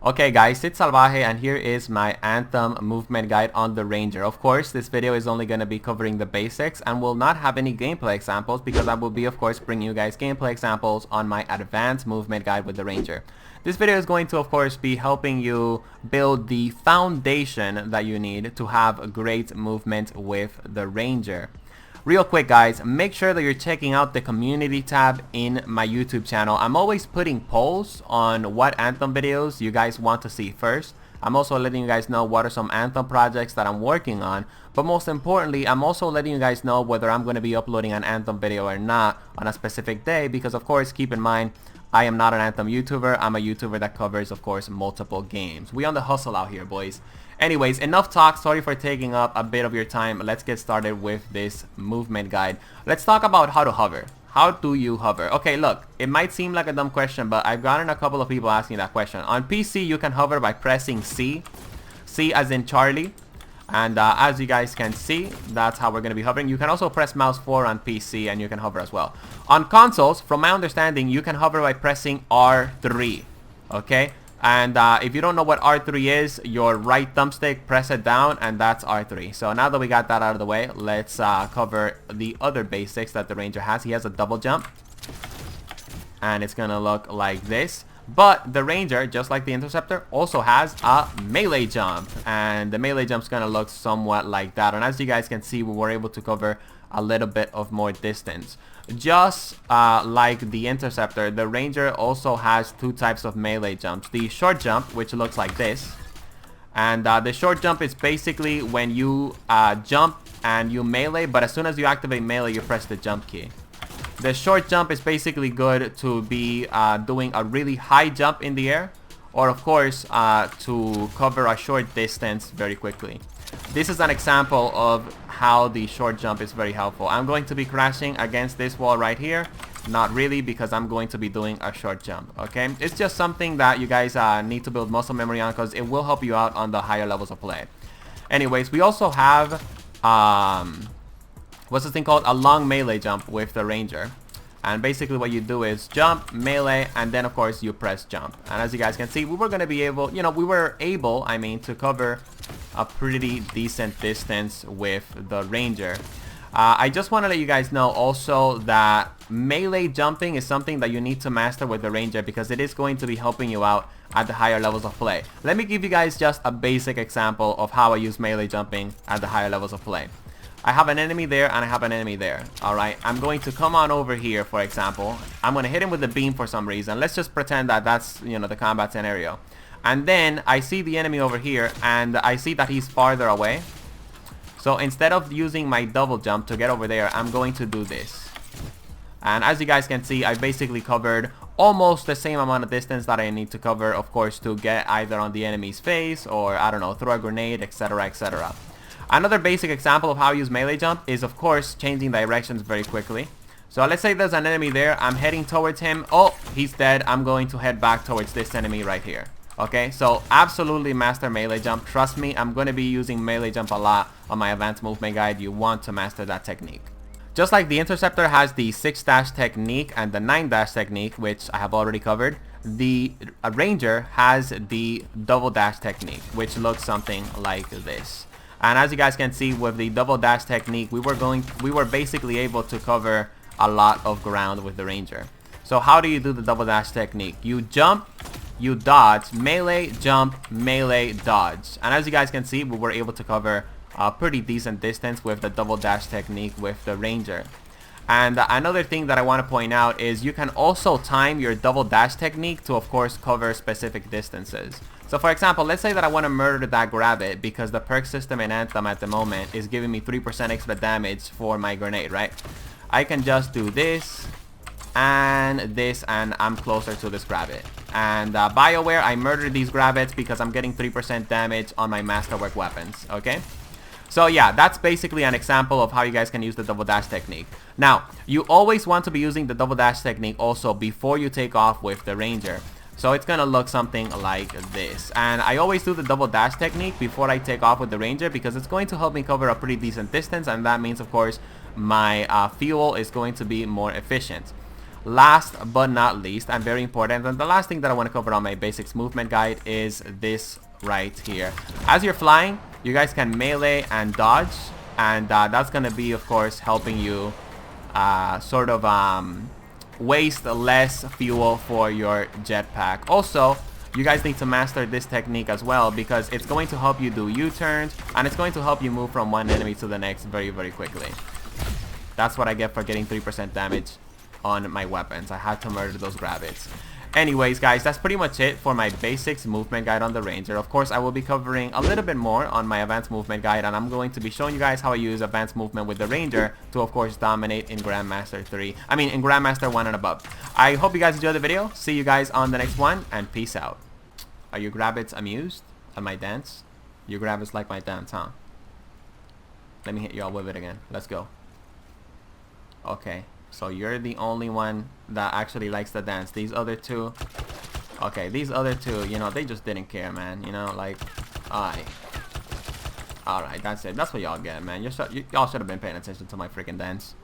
Okay guys, it's Salvajee and here is my Anthem movement guide on the Ranger. Of course, this video is only going to be covering the basics and will not have any gameplay examples because I will be of course bringing you guys gameplay examples on my advanced movement guide with the Ranger. This video is going to of course be helping you build the foundation that you need to have great movement with the Ranger. Real quick guys, make sure that you're checking out the community tab in my YouTube channel. I'm always putting polls on what Anthem videos you guys want to see first. I'm also letting you guys know what are some Anthem projects that I'm working on. But most importantly, I'm also letting you guys know whether I'm going to be uploading an Anthem video or not on a specific day. Because of course, keep in mind, I am not an Anthem YouTuber. I'm a YouTuber that covers, of course, multiple games. We on the hustle out here, boys. Anyways, enough talk. Sorry for taking up a bit of your time. Let's get started with this movement guide. Let's talk about how to hover. How do you hover? Okay, look, it might seem like a dumb question, but I've gotten a couple of people asking that question. On PC, you can hover by pressing C. C as in Charlie. And as you guys can see, that's how we're going to be hovering. You can also press mouse 4 on PC and you can hover as well. On consoles, from my understanding, you can hover by pressing R3. Okay? And if you don't know what R3 is, your right thumbstick, press it down, and that's R3. So now that we got that out of the way, let's cover the other basics that the Ranger has. He has a double jump, and it's gonna look like this. But the Ranger, just like the Interceptor, also has a melee jump, and the melee jump's gonna look somewhat like that. And as you guys can see, we were able to cover a little bit of more distance. Just like the Interceptor, the Ranger also has two types of melee jumps. The short jump, which looks like this, and the short jump is basically when you jump and you melee, but as soon as you activate melee, you press the jump key. The short jump is basically good to be doing a really high jump in the air, or of course to cover a short distance very quickly. This is an example of how the short jump is very helpful. I'm going to be crashing against this wall right here. Not really, because I'm going to be doing a short jump, okay? It's just something that you guys need to build muscle memory on because it will help you out on the higher levels of play. Anyways, we also have, what's this thing called? A long melee jump with the Ranger. And basically what you do is jump, melee, and then of course you press jump. And as you guys can see, we were going to be able, I mean, to cover a pretty decent distance with the Ranger. I just want to let you guys know also that melee jumping is something that you need to master with the Ranger because it is going to be helping you out at the higher levels of play. Let me give you guys just a basic example of how I use melee jumping at the higher levels of play. I have an enemy there and I have an enemy there. Alright, I'm going to come on over here, for example. I'm going to hit him with the beam for some reason. Let's just pretend that that's, the combat scenario. And then I see the enemy over here and I see that he's farther away. So instead of using my double jump to get over there, I'm going to do this. And as you guys can see, I basically covered almost the same amount of distance that I need to cover, of course, to get either on the enemy's face or, I don't know, throw a grenade, etc, etc. Another basic example of how I use melee jump is, of course, changing directions very quickly. So let's say there's an enemy there. I'm heading towards him. Oh, he's dead. I'm going to head back towards this enemy right here. Okay, so absolutely master melee jump. Trust me, I'm going to be using melee jump a lot on my advanced movement guide. You want to master that technique. Just like the Interceptor has the 6-dash technique and the 9-dash technique, which I have already covered, the Ranger has the double dash technique, which looks something like this. And as you guys can see, with the double dash technique, we were basically able to cover a lot of ground with the Ranger. So how do you do the double dash technique? You jump, you dodge, melee, jump, melee, dodge. And as you guys can see, we were able to cover a pretty decent distance with the double dash technique with the Ranger. And another thing that I want to point out is you can also time your double dash technique to, of course, cover specific distances. So for example, let's say that I want to murder that rabbit because the perk system in Anthem at the moment is giving me 3% extra damage for my grenade, right? I can just do this and this and I'm closer to this rabbit. And Bioware, I murdered these rabbits because I'm getting 3% damage on my masterwork weapons, okay? So yeah, that's basically an example of how you guys can use the double dash technique. Now, you always want to be using the double dash technique also before you take off with the Ranger. So it's gonna look something like this. And I always do the double dash technique before I take off with the Ranger because it's going to help me cover a pretty decent distance, and that means, of course, my fuel is going to be more efficient. Last but not least, and very important, and the last thing that I want to cover on my basics movement guide is this right here. As you're flying, you guys can melee and dodge, and that's going to be, of course, helping you sort of waste less fuel for your jetpack. Also, you guys need to master this technique as well, because it's going to help you do U-turns, and it's going to help you move from one enemy to the next very, very quickly. That's what I get for getting 3% damage on my weapons. I had to murder those rabbits. Anyways, guys, that's pretty much it for my basics movement guide on the Ranger. Of course, I will be covering a little bit more on my advanced movement guide, and I'm going to be showing you guys how I use advanced movement with the Ranger to, of course, dominate in Grandmaster 3. I mean, in Grandmaster 1 and above. I hope you guys enjoyed the video. See you guys on the next one, and peace out. Are you rabbits amused at my dance? You rabbits like my dance, huh? Let me hit y'all with it again. Let's go. Okay. So you're the only one that actually likes to dance. These other two, okay, these other two, you know, they just didn't care, man. You know, like, alright, that's it. That's what y'all get, man. Y'all should have been paying attention to my freaking dance.